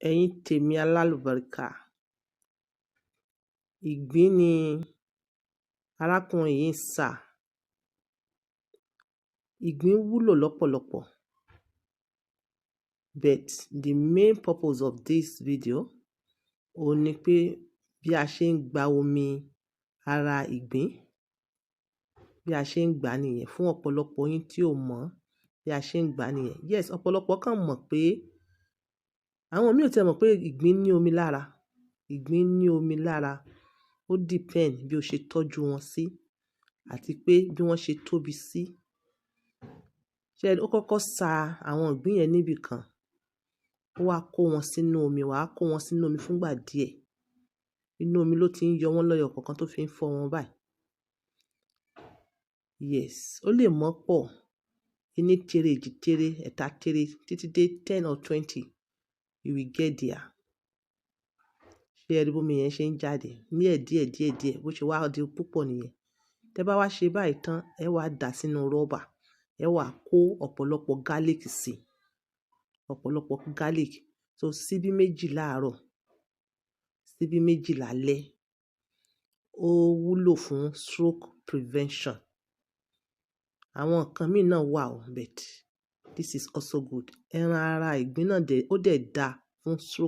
Ẹ̀yin tèmi alálùbáríkà, ìgbín ni arákùnrin yìí ń sà. Ìgbín wúlò lọ́pọ̀lọpọ̀, but the main purpose of this video òun ni pé bí a ṣe ń gba omi ara ìgbín, bí a ṣe ń gbà á nìyẹn. Fún ọ̀pọ̀lọpọ̀ yín tí ò mọ̀ bí a ṣe ń gbà á nìyẹn. Yes, ọ̀pọ̀lọpọ̀ kàn mọ̀ pé àwọn míì ò tiẹ̀ mọ̀ pé ìgbín ní omi lára. Ìgbín ní omi lára. Ó depend bí o ṣe tọ́jú wọn sí àti pé bí wọ́n ṣe tóbi sí. Ṣé ó kọ́kọ́ sa àwọn ìgbín yẹn níbì kan, ó wá kó wọn sínú omi, wàá kó wọn sínú omi fúngbà díẹ̀. Inú omi ló ti ń yọ wọ́n lọ́yọ kọ̀ọ̀kan tó fi ń fọ́ wọn báyìí. Yes, ó lè mọ́ pọ̀. Ení tere, èjì tere, ẹ̀ta tere, títí dé 10 or 20. You will get there. Ṣé ẹ rí bómi yẹn ṣe ń jáde? Díẹ̀, bó ṣe wá di púpọ̀ nìyẹn. Tẹ́ bá wá ṣe báyìí tán, ẹ wá dà sínú rọ́bà. Ẹ wá kó ọ̀pọ̀lọpọ̀ garlic sí. Ọ̀pọ̀lọpọ̀ garlic. So síbí méjì láàárọ̀, síbí méjì lálẹ́. Ó wúlò fún stroke prevention. Àwọn nǹkan míì náà wà o, but this is also good. Ẹran ara ìgbín náà ó dẹ̀ da fún stroke.